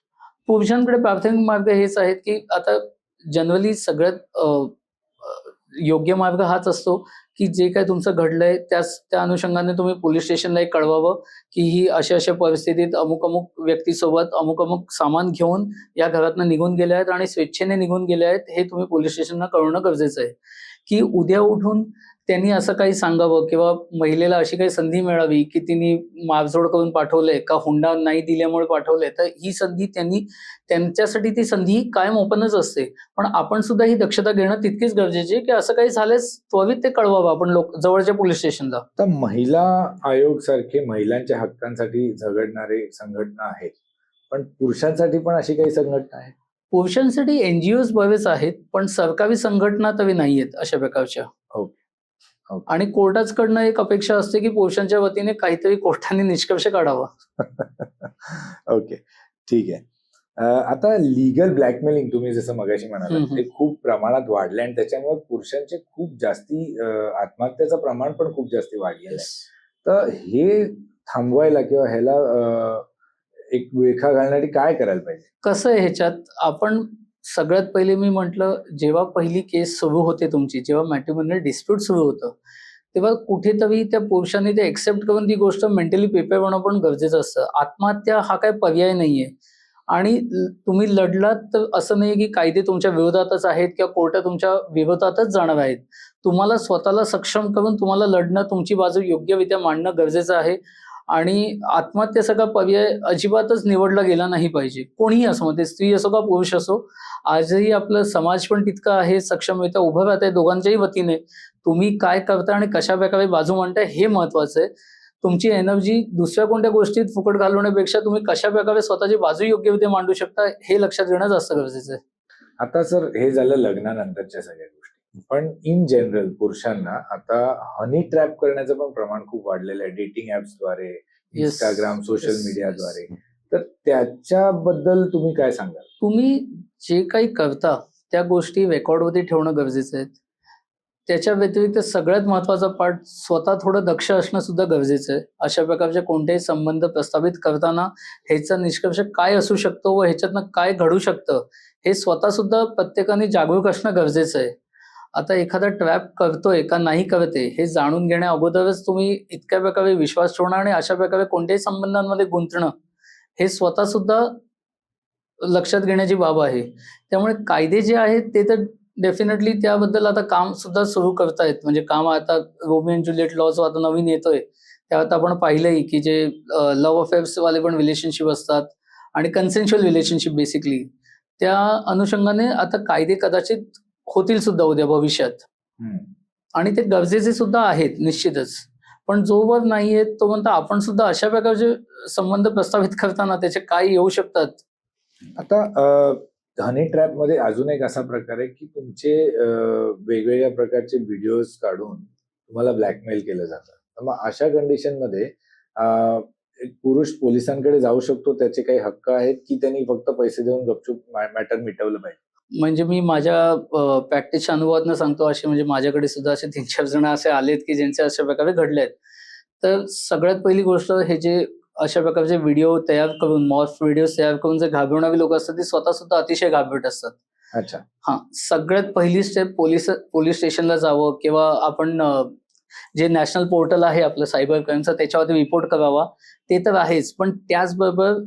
पुरुषांकडे प्राथमिक मार्ग हेच आहेत की आता जनरली सगळ्यात योग्य मार्ग हाच असतो की जे काही तुमचं घडलंय त्या अनुषंगाने तुम्ही पोलीस स्टेशनला एक कळवावं की ही अशा परिस्थितीत अमुक व्यक्तीसोबत अमुक सामान घेऊन या घरातनं निघून गेले आहेत आणि स्वेच्छेने निघून गेले आहेत, हे तुम्ही पोलीस स्टेशनला कळवणं गरजेचं आहे. की उद्या उठून त्यांनी असं काही सांगावं किंवा महिलेला अशी काही संधी मिळावी की तिने मारझोड करून पाठवलंय का हुंडा नाही दिल्यामुळे पाठवलंय, तर ही संधी त्यांच्यासाठी ती संधी कायम ओपनच असते. पण आपण सुद्धा ही दक्षता घेणं तितकीच गरजेची आहे की असं काही झाल्यास त्वरित ते कळवावं आपण जवळच्या पोलीस स्टेशनला. तर महिला आयोग सारखे महिलांच्या हक्कांसाठी झगडणारे संघटना आहेत, पण पुरुषांसाठी पण अशी काही संघटना आहे? पुरुषांसाठी एनजीओज बरेच आहेत पण सरकारी संघटना तरी नाहीयेत अशा प्रकारच्या. आणि कोर्टाकडनं एक अपेक्षा असते की पुरुषांच्या वतीने काहीतरी कोर्टाने निष्कर्ष काढावा. ओके, ठीक आहे. आता लीगल ब्लॅकमेलिंग तुम्ही जसं मगाशी म्हणालात ते खूप प्रमाणात वाढले आणि त्याच्यामुळे पुरुषांचे खूप जास्ती आत्महत्याचं प्रमाण पण खूप जास्ती वाढलेलं आहे. तर हे थांबवायला किंवा ह्याला एक वेळखा घालण्यासाठी काय करायला पाहिजे? कसं आहे ह्याच्यात, आपण सगळ्यात पहिले मी म्हटलं जेव्हा पहिली केस सुरू होते तुमची, जेव्हा मॅट्रिमोनियल डिस्प्यूट सुरू होतं तेव्हा कुठेतरी त्या पुरुषांनी ते एक्सेप्ट करून ती गोष्ट मेंटली प्रिपेअर होणं पण गरजेचं असतं. आत्महत्या हा काही पर्याय नाहीये आणि तुम्ही लढलात तर असं नाही की कायदे तुमच्या विरोधातच आहेत किंवा कोर्ट तुमच्या विरोधातच जाणार आहेत. तुम्हाला स्वतःला सक्षम करून तुम्हाला लढणं, तुमची बाजू योग्यरित्या मांडणं गरजेचं आहे आणि आत्महत्येसारखा पर्याय अजिबातच निवडला गेला नाही पाहिजे. कोणीही असो, मग ते स्त्री असो का पुरुष असो, आजही आपलं समाज पण तितकं आहे सक्षमरित्या उभं राहत आहे दोघांच्याही वतीने. तुम्ही काय करता आणि कशा प्रकारे बाजू मांडताय हे महत्वाचं आहे. तुमची एनर्जी दुसऱ्या कोणत्या गोष्टीत फुकट घालवण्यापेक्षा तुम्ही कशा प्रकारे स्वतःची बाजू योग्यरित्या मांडू शकता हे लक्षात घेणं जास्त गरजेचं आहे. आता सर हे झालं लग्नानंतरच्या सगळ्या गोष्टी, पण इन जनरल पुरुषांना आता हनी ट्रॅप करण्याचं पण प्रमाण खूप वाढलेलं आहे डेटिंग ऍप्सद्वारे, इंस्टाग्राम, सोशल मीडियाद्वारे. तर त्याच्याबद्दल तुम्ही काय सांगाल? तुम्ही जे काही करता त्या गोष्टी रेकॉर्डवरती ठेवणं गरजेचं आहे. त्याच्या व्यतिरिक्त सगळ्यात महत्त्वाचा पार्ट स्वतः थोडं दक्ष असणं सुद्धा गरजेचं आहे. अशा प्रकारचे कोणतेही संबंध प्रस्थापित करताना ह्याचा निष्कर्ष काय असू शकतो व ह्याच्यातनं काय घडू शकतं, हे स्वतः सुद्धा प्रत्येकाने जागरूक असणं गरजेचं आहे. आता एखादा ट्रॅप करतोय का नाही करत आहे, हे जाणून घेण्या अगोदरच तुम्ही इतक्या प्रकारे विश्वास ठेवणं आणि अशा प्रकारे कोणत्याही संबंधांमध्ये गुंतणं, हे स्वतः सुद्धा लक्षात घेण्याची बाब आहे. त्यामुळे कायदे जे आहेत ते तर डेफिनेटली त्याबद्दल आता काम सुद्धा सुरू करतायत. म्हणजे काम आता रोमिओ अँड ज्युलिएट लॉ जो आता नवीन येतोय, त्यात आपण पाहिलंय की जे लव्ह अफेअर्स वाले पण रिलेशनशिप असतात आणि कन्सेन्शुअल रिलेशनशिप बेसिकली, त्या अनुषंगाने आता कायदे कदाचित होतील सुद्धा उद्या भविष्यात. हम्म. आणि ते गरजेचे सुद्धा आहेत निश्चितच. पण जोवर नाहीये तोपर्यंत आपण सुद्धा अशा प्रकारचे संबंध प्रस्थापित करताना त्याचे काय येऊ शकतात. आता हनी ट्रॅप मध्ये अजून एक असा प्रकार आहे की तुमचे वेगवेगळ्या प्रकारचे व्हिडिओज काढून तुम्हाला ब्लॅकमेल केलं जातं. तर मग अशा कंडिशन मध्ये एक पुरुष पोलिसांकडे जाऊ शकतो, त्याचे काही हक्क आहेत की त्यांनी फक्त पैसे देऊन गपचूप मॅटर मिटवलं पाहिजे? म्हणजे मी माझ्या प्रॅक्टिसच्या अनुभवातनं सांगतो, असे म्हणजे माझ्याकडे सुद्धा असे 3-4 जण असे आलेत की ज्यांचे अशा प्रकारे घडलेत. तर सगळ्यात पहिली गोष्ट, हे जे अशा प्रकारचे व्हिडिओ तयार करून, मॉर्फ व्हिडिओज तयार करून जे घाबरवणारी लोक असतात, ते स्वतः सुद्धा अतिशय घाबरट असतात. अच्छा. हां, सगळ्यात पहिली स्टेप पोलीस स्टेशनला जावं किंवा आपण जे नॅशनल पोर्टल आहे आपलं सायबर क्राईमचं, त्याच्यावरती रिपोर्ट करावा, ते तर आहेच. पण त्याचबरोबर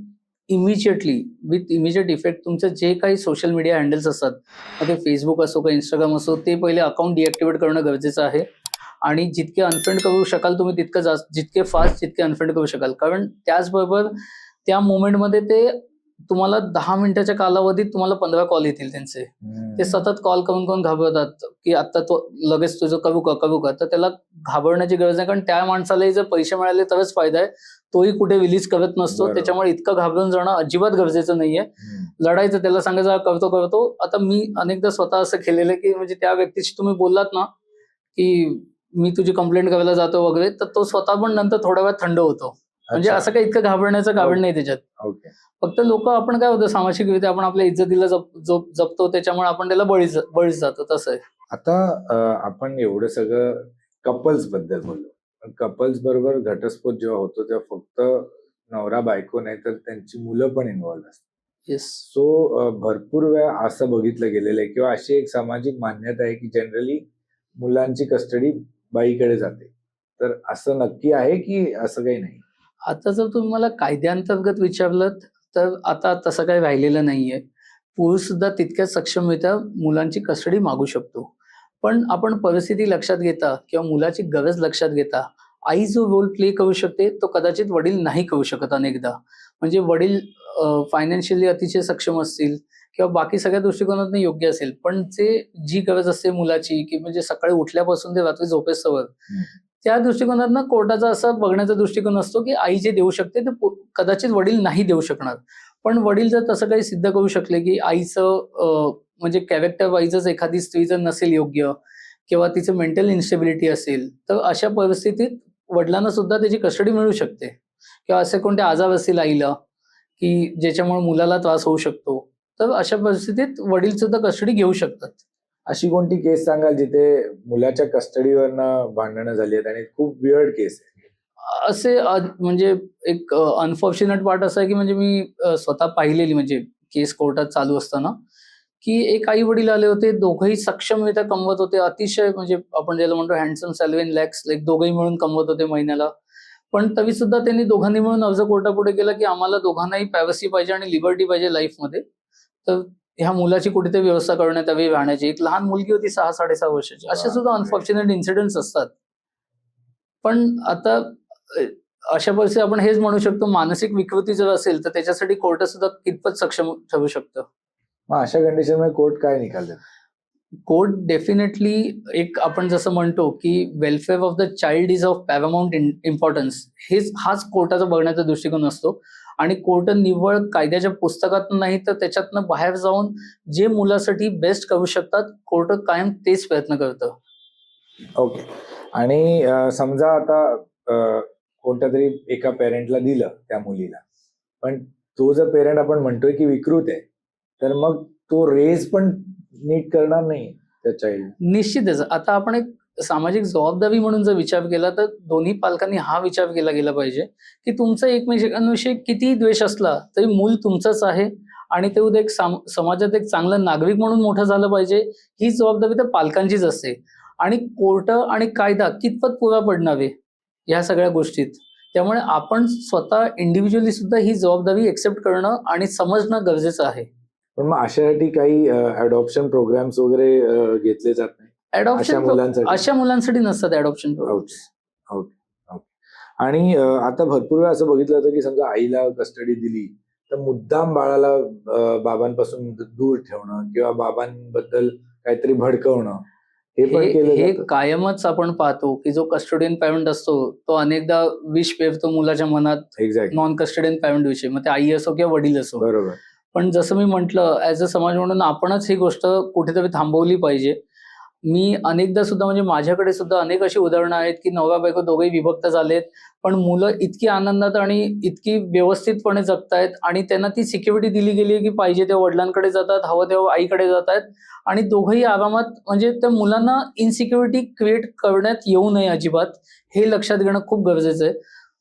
इमिजिएटली विथ इमिजिएट इफेक्ट तुमचे जे काही सोशल मीडिया हँडल्स असतात, मग ते Facebook असो का Instagram असो, ते पहिले अकाउंट डिॲक्टिव्हेट करणं गरजेचं आहे. आणि जितके अनफ्रेंड करू शकाल तुम्ही तितकं जास्त, जितके फास्ट जितके अनफ्रेंड करू शकाल. कारण त्याचबरोबर त्या मोमेंटमध्ये ते तुम्हाला 10 मिनिटाच्या कालावधीत तुम्हाला 15 कॉल येतील त्यांचे. ते सतत कॉल करून घाबरतात की आता तो लगेच तुझं करू का? तर त्याला घाबरण्याची गरज नाही, कारण त्या माणसालाही जर पैसे मिळाले तरच फायदा आहे. तोही कुठे रिलीज करत नसतो. बरोबर. त्याच्यामुळे इतकं घाबरून जाणं अजिबात गरजेचं नाहीये. लढायचं, त्याला सांगायचं करतो. आता मी अनेकदा स्वतः असं केलेलं आहे की म्हणजे त्या व्यक्तीशी तुम्ही बोललात ना की मी तुझी कंप्लेंट करायला जातो वगैरे, तर तो स्वतः पण नंतर थोड्या वेळात थंड होतो. म्हणजे असं काही इतकं घाबरण्याचं कारण नाही त्याच्यात. ओके. फक्त लोक, आपण काय होतं सामाजिकरित्या आपण आपल्या इज्जतीला जपतो, त्याच्यामुळे आपण त्याला बळीच जातो, तसं आहे. आता आपण एवढं सगळं कपल्स बद्दल बोललो, पण कपल्स बरोबर घटस्फोट जेव्हा होतो तेव्हा फक्त नवरा बायको नाही तर त्यांची मुलं पण इन्व्हॉल्व्ह असतात. येस. सो भरपूर वेळा असं बघितलं गेलेलं आहे किंवा अशी एक सामाजिक मान्यता आहे की जनरली मुलांची कस्टडी बाईकडे जाते. तर असं नक्की आहे की असं काही नाही? आता जर तुम्ही मला कायद्यांतर्गत विचारलं, तर आता तसं काही राहिलेलं नाहीये. पुरुष सुद्धा तितक्याच सक्षमरित्या मुलांची कस्टडी मागू शकतो. पण आपण परिस्थिती लक्षात घेता किंवा मुलाची गरज लक्षात घेता, आई जो रोल प्ले करू शकते, तो कदाचित वडील नाही करू शकत अनेकदा. म्हणजे वडील फायनान्शियली अतिशय सक्षम असतील किंवा बाकी सगळ्या दृष्टिकोनातून योग्य असेल, पण जी गरज असते मुलाची, की म्हणजे सकाळी उठल्यापासून ते रात्री झोपेस्तवर, त्या दृष्टिकोनातनं कोर्टाचा असा बघण्याचा दृष्टिकोन असतो की आई जे देऊ शकते ते कदाचित वडील नाही देऊ शकणार. पण वडील जर तसं काही सिद्ध करू शकले की आईचं म्हणजे कॅरेक्टर वाईजच एखादी स्त्री जर नसेल योग्य किंवा तिचं मेंटल इन्स्टेबिलिटी असेल, तर अशा परिस्थितीत वडिलांना सुद्धा त्याची कस्टडी मिळू शकते. किंवा असे कोणते आजार असतील आईला की ज्याच्यामुळे मुलाला त्रास होऊ शकतो, तर अशा परिस्थितीत वडील सुद्धा कस्टडी घेऊ शकतात. अशी कोणती केस सांगाल जिथे मुलाच्या कस्टडीवरनं भांडणं झाली आहेत आणि खूप वियर्ड केस आहे? असे म्हणजे एक अनफॉर्च्युनेट पार्ट असा आहे की म्हणजे मी स्वतः पाहिलेली म्हणजे केस कोर्टात चालू असताना, की एक आई वडील आले होते, दोघंही सक्षमरित्या कमवत होते, अतिशय म्हणजे आपण ज्याला म्हणतो handsome salary in lakhs, like दोघंही मिळून कमवत होते महिन्याला. पण तरी सुद्धा त्यांनी दोघांनी मिळून अर्ज कोर्टापुढे केला की आम्हाला दोघांनाही प्रायव्हसी पाहिजे आणि लिबर्टी पाहिजे लाईफमध्ये. तर ह्या मुलाची कुठेतरी व्यवस्था करण्यात यावी राहण्याची. एक लहान मुलगी होती 6-6.5 वर्षाची. असे सुद्धा अनफॉर्च्युनेट इन्सिडेंट्स असतात. पण आता अशा परिस्थितीत आपण हेच म्हणू शकतो, मानसिक विकृती जर असेल तर त्याच्यासाठी कोर्ट सुद्धा कितपत सक्षम ठरू शकतं. मग अशा कंडिशन मध्ये कोर्ट काय निकाल देतो? कोर्ट डेफिनेटली, एक आपण जसं म्हणतो की welfare of the child is of paramount importance, हाच कोर्टाचा बघण्याचा दृष्टिकोन असतो. आणि कोर्ट निव्वळ कायद्याच्या पुस्तकातून नाही तर त्याच्यातनं बाहेर जाऊन जे मुलासाठी बेस्ट करू शकतात, कोर्ट कायम तेच प्रयत्न करतं. ओके. आणि समजा आता कोणत्या तरी एका पेरेंटला दिलं त्या मुलीला, पण तो जर पेरेंट आपण म्हणतोय की विकृत आहे, तर मग तो रेज पण नीट करणार नाही. त्या चाइल्ड. निश्चितच. आता आपण एक सामाजिक जबाबदारी म्हणून जर विचार केला, तर दोन्ही पालकांनी हा विचार केला गेला पाहिजे, की तुमचा एकमेकांविषयी कितीही द्वेष असला, तरी मूल तुमचंच आहे आणि ते उद्या एक समाजात एक चांगला नागरिक म्हणून मोठं झालं पाहिजे, ही जबाबदारी तर पालकांचीच असते. आणि कोर्ट आणि कायदा कितपत पुरा पडणार आहे, ह्या सगळ्या गोष्टीत. त्यामुळे आपण स्वतः इंडिव्हिज्युअली सुद्धा ही जबाबदारी एक्सेप्ट करणं आणि समजणं गरजेचं आहे. पण मग अशासाठी काही अडॉप्शन प्रोग्राम्स वगैरे घेतले जात नाही अशा मुलांसाठी? अशा मुलांसाठी नसतात अडॉप्शन प्रोग्राम्स. Okay, okay. आणि आता भरपूर वेळा असं बघितलं होतं की समजा आईला कस्टडी दिली तर मुद्दाम बाळाला बाबांपासून दूर ठेवणं किंवा बाबांबद्दल काहीतरी भडकवणं हे पण केलं हे जातं. कायमच आपण पाहतो, की जो कस्टोडियन पॅरेंट असतो, तो अनेकदा विष पेरतो मुलाच्या मनात एक्झॅक्टली. नॉन कस्टोडियन पॅरेंट विषयी. मग ते आई असो किंवा वडील असो. बरोबर. पण जसं मी म्हटलं, ॲज अ समाज म्हणून आपणच ही गोष्ट कुठेतरी थांबवली पाहिजे. मी अनेकदा सुद्धा म्हणजे माझ्याकडे सुद्धा अनेक अशी उदाहरणं आहेत, की नवरा-बायको दोघेही विभक्त झालेत. पण मुलं इतकी आनंदात आणि इतकी व्यवस्थितपणे जगतायत आणि त्यांना ती सिक्युरिटी दिली गेली आहे, की पाहिजे तेव्हा वडिलांकडे जातात, हवं तेव्हा आईकडे जातायत आणि दोघंही आरामात म्हणजे त्या मुलांना इन्सिक्युरिटी क्रिएट करण्यात येऊ नये अजिबात, हे लक्षात घेणं खूप गरजेचं आहे.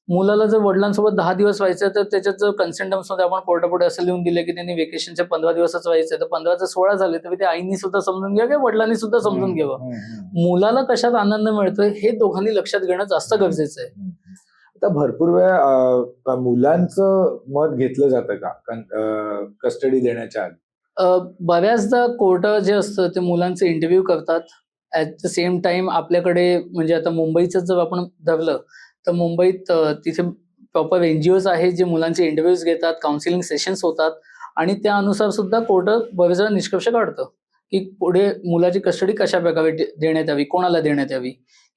मुलाला जर वडिलांसोबत 10 दिवस राहायचं तर त्याच्यात जर कन्सेंट टर्म्समध्ये आपण कोर्टापुढे असं लिहून दिलं, की त्यांनी व्हेकेशनचे 15 दिवसच राहायचं, तर 15 चे 16 झाले, तरी ते आईनी सुद्धा समजून घ्यावं किंवा वडिलांनी सुद्धा समजून घ्यावं. मुलाला कशात आनंद मिळतोय हे दोघांनी लक्षात घेणं जास्त गरजेचं आहे. आता भरपूर वेळा मुलांचं मत घेतलं जातं का कस्टडी देण्याच्या आधी? बऱ्याचदा कोर्ट जे असतं ते मुलांचे इंटरव्ह्यू करतात. ॲट द सेम टाईम आपल्याकडे म्हणजे आता मुंबईचं जर आपण धरलं, तर मुंबईत तिथे प्रॉपर NGOज आहेत जे मुलांचे इंटरव्ह्यूज घेतात, काउन्सिलिंग सेशन्स होतात आणि त्यानुसार सुद्धा कोर्ट बरेच वेळा निष्कर्ष काढतं, की पुढे मुलाची कस्टडी कशाप्रकारे देण्यात यावी, कोणाला देण्यात यावी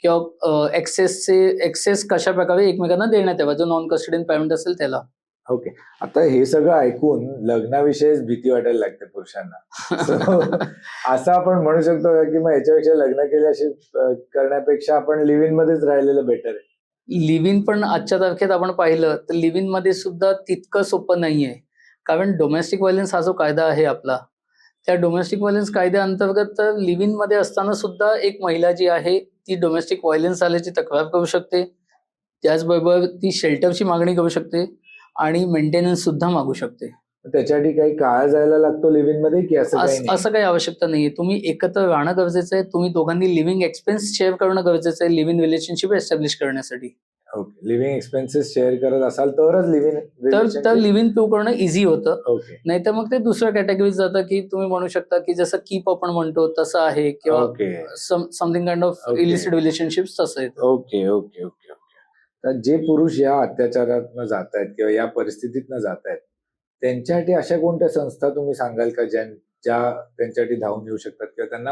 किंवा एक्सेस कशाप्रकारे एकमेकांना देण्यात यावा, जो नॉन कस्टडियन पॅरेंट असेल त्याला. ओके. आता हे सगळं ऐकून लग्नाविषयीच भीती वाटायला लागते पुरुषांना. So, असं आपण म्हणू शकतो का की मग याच्यापेक्षा लग्न केल्याशी करण्यापेक्षा आपण लिव्ह इन मध्येच राहिलेलं बेटर आहे? लिव्ह इन पण आजच्या तारखेत आपण पाहिलं तर लिव्ह इन मध्ये सुद्धा तितकं सोपं नाहीये. कारण डोमेस्टिक व्हायलन्स हा जो कायदा आहे आपला, त्या डोमेस्टिक व्हायलन्स कायद्याअंतर्गत लिव्ह इन मध्ये असताना सुद्धा एक महिला जी आहे ती डोमेस्टिक व्हायलन्स झाल्याची तक्रार करू शकते. त्याचबरोबर ती शेल्टरची मागणी करू शकते आणि मेंटेनन्स सुद्धा मागू शकते. त्याच्यासाठी काही काळ जायला लागतो लिव्ह इन मध्ये की असं काही नाही? असं काही आवश्यकता नाहीये. तुम्ही एकत्र राहणं गरजेचं आहे. तुम्ही दोघांनी लिव्हिंग एक्सपेन्स शेअर करणं गरजेचं आहे लिव्ह इन रिलेशनशिप एस्टॅब्लिश करण्यासाठी. ओके. लिव्हिंग एक्सपेन्सेस शेअर करत असाल तरच लिव्ह इन तर लिव्ह इन प्रूव्ह करणं इझी होतं. ओके. नाहीतर मग ते दुसऱ्या कॅटेगरीत जातं, की तुम्ही म्हणू शकता की जसं कीप आपण म्हणतो तसं आहे किंवा okay. Something kind of Okay. Illicit relationships तसं येतं. Okay okay okay okay. तर जे पुरुष या अत्याचारातनं जात आहेत किंवा या परिस्थितीतनं जात आहेत त्यांच्यासाठी अशा कोणत्या संस्था तुम्ही सांगाल का ज्या त्यांच्यासाठी धावून येऊ शकतात किंवा त्यांना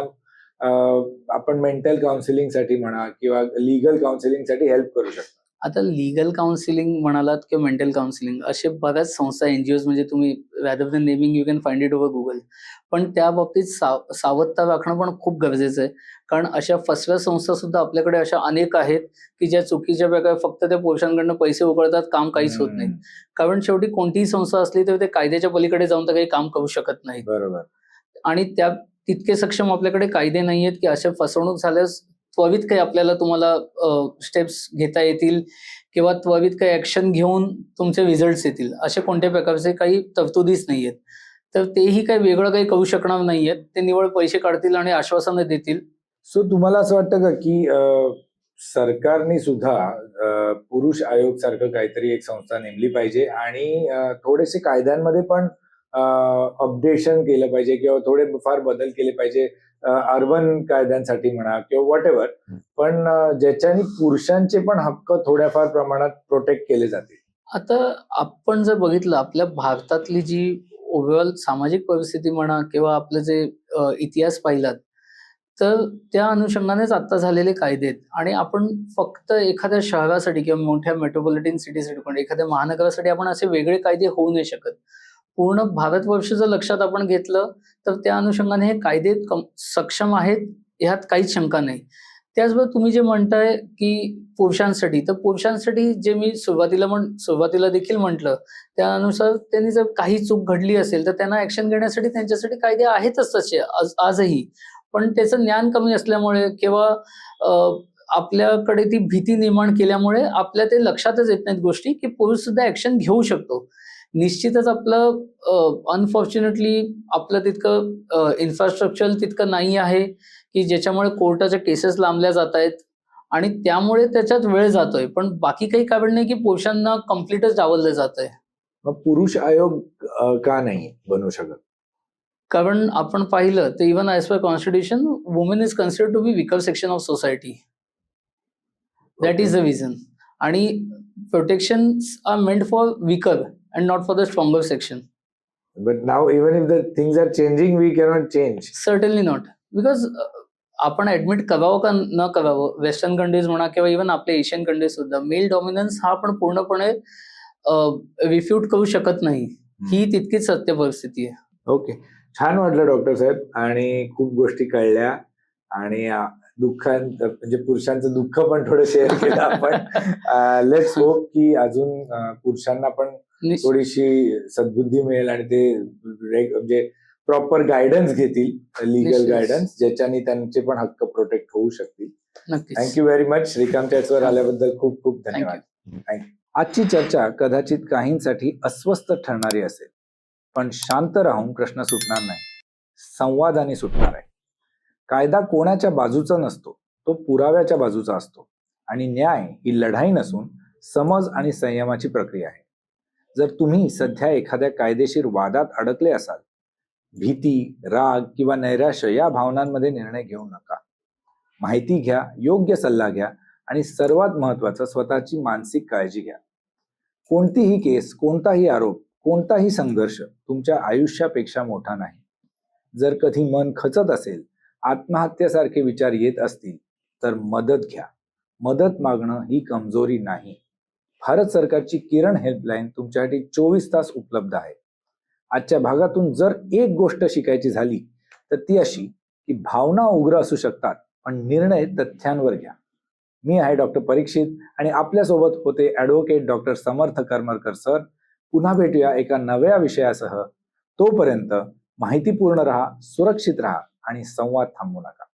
आपण मेंटल काउन्सिलिंगसाठी म्हणा किंवा लीगल काउन्सिलिंगसाठी हेल्प करू शकतो? आता लीगल काउन्सिलिंग म्हणालात किंवा मेंटल काउन्सिलिंग असे बऱ्याच संस्था NGOज म्हणजे तुम्ही rather than naming you can find it over Google. पण त्या बाबतीत सावधता राखणं पण खूप गरजेचं आहे. कारण अशा फसव्या संस्था सुद्धा आपल्याकडे अशा अनेक आहेत, की ज्या चुकीच्या प्रकारे फक्त त्या पुरुषांकडनं पैसे उकळतात, काम काहीच होत नाही. कारण शेवटी कोणतीही संस्था असली तरी ते कायद्याच्या पलीकडे जाऊन तर काही काम करू शकत नाही. बरोबर. आणि त्या तितके सक्षम आपल्याकडे कायदे नाहीयेत, की अशा फसवणूक झाल्यास त्वरित काही आपल्याला तुम्हाला स्टेप्स घेता येतील किंवा त्वरित काही ऍक्शन घेऊन तुमचे रिझल्ट्स येतील. असे कोणत्या प्रकारचे काही तरतुदीच नाहीयेत. तर तेही काही वेगळं काही करू शकणार नाहीयेत. ते निव्वळ पैसे काढतील आणि आश्वासनं देतील. सो तुम्हाला असं वाटतं का की सरकारने सुद्धा पुरुष आयोग सारखं काहीतरी एक संस्था नेमली पाहिजे आणि थोडेसे कायद्यांमध्ये पण अपडेशन केलं पाहिजे किंवा थोडे फार बदल केले पाहिजे अर्बन कायद्यांसाठी म्हणा किंवा व्हॉट एव्हर, पण ज्याच्याने पुरुषांचे पण हक्क थोड्याफार प्रमाणात प्रोटेक्ट केले जातील? आता आपण जर बघितलं आपल्या भारतातली जी ओव्हरऑल सामाजिक परिस्थिती म्हणा किंवा आपलं जे इतिहास पाहिलात तर त्या अनुषंगानेच आता झालेले कायदे आहेत आणि आपण फक्त एखाद्या शहरासाठी किंवा मोठ्या मेट्रोपॉलिटन सिटीसाठी पण एखाद्या महानगरासाठी आपण असे वेगळे कायदे होऊ नाही शकत. पूर्ण भारतवर्ष जर लक्षात आपण घेतलं तर त्या अनुषंगाने हे कायदे सक्षम आहेत ह्यात काहीच शंका नाही. त्याचबरोबर तुम्ही जे म्हणताय की पुरुषांसाठी, तर पुरुषांसाठी जे मी सुरुवातीला देखील म्हटलं त्यानुसार त्यांनी जर काही चूक घडली असेल तर त्यांना ऍक्शन घेण्यासाठी त्यांच्यासाठी कायदे आहेतच तसे आजही. पण त्याचं ज्ञान कमी असल्यामुळे किंवा आपल्याकडे ती भीती निर्माण केल्यामुळे आपल्या ते लक्षातच येत नाहीत गोष्टी, की पुरुष सुद्धा ॲक्शन घेऊ शकतो. निश्चितच आपलं अनफॉर्च्युनेटली आपलं तितकं इन्फ्रास्ट्रक्चर तितकं नाही आहे, की ज्याच्यामुळे कोर्टाच्या केसेस लांबल्या जातायत आणि त्यामुळे त्याच्यात वेळ जातोय. पण बाकी काही कारण नाही, की पुरुषांना कंप्लीटच डावललं जातंय. मग पुरुष आयोग का नाही बनू शकत? कारण आपण पाहिलं तर even as per constitution woman is considered to be weaker section of society. That is the reason. आणि protections are meant for weaker and not for the stronger section. But now even if the things are changing, we cannot change. Certainly not. Because आपण admit करावं का न करावं, western countries म्हणा किंवा even आपल्या Asian countries सुद्धा mail dominance हा आपण पूर्णपणे रिफ्यूट करू शकत नाही. ही तितकीच सत्य परिस्थिती आहे. ओके, छान वाटलं डॉक्टर साहेब, आणि खूप गोष्टी कळल्या, आणि म्हणजे पुरुषांचं दुःख पण थोडं शेअर केलं आपण. लेट्स होप की अजून पुरुषांना पण निश्चित. थोडीशी सद्बुद्धी मिळेल आणि ते म्हणजे प्रॉपर गायडन्स घेतील, लिगल निश्चित. गायडन्स, ज्याच्याने त्यांचे पण हक्क प्रोटेक्ट होऊ शकतील. नक्कीच. Thank you very much. श्रीकांत चॅट्सवर आल्याबद्दल खूप खूप धन्यवाद. थँक्यू. आजची चर्चा कदाचित काहींसाठी अस्वस्थ ठरणारी असेल, पण शांत राहून प्रश्न सुटणार नाही, संवादाने सुटणार आहे. कायदा कोणाच्या बाजूचा नसतो, तो पुराव्याच्या बाजूचा असतो, आणि न्याय ही लढाई नसून समज आणि संयमाची प्रक्रिया आहे. जर तुम्ही सध्या एखाद्या कायदेशीर वादात अडकले असाल, भीती, राग किंवा नैराश्य या भावनांमध्ये निर्णय घेऊ नका. माहिती घ्या, योग्य सल्ला घ्या, आणि सर्वात महत्त्वाचं स्वतःची मानसिक काळजी घ्या. कोणतीही केस, कोणताही आरोप, कोणताही संघर्ष तुमच्या आयुष्यापेक्षा मोठा नाही. जर कधी मन खचत असेल, आत्महत्येसारखे विचार येत असतील, तर मदत घ्या. मदत मागणं ही कमजोरी नाही. भारत सरकारची किरण हेल्पलाईन तुमच्यासाठी 24 तास उपलब्ध आहे. आजच्या भागातून जर एक गोष्ट शिकायची झाली तर ती अशी की भावना उग्र असू शकतात, पण निर्णय तथ्यांवर घ्या. मी आहे डॉक्टर परीक्षित, आणि आपल्यासोबत होते ॲडव्होकेट डॉक्टर समर्थ करमरकर सर. पुन्हा भेटूया एका नव्या विषयासह. तोपर्यंत माहितीपूर्ण राहा, सुरक्षित राहा, आणि संवाद थांबवू नका.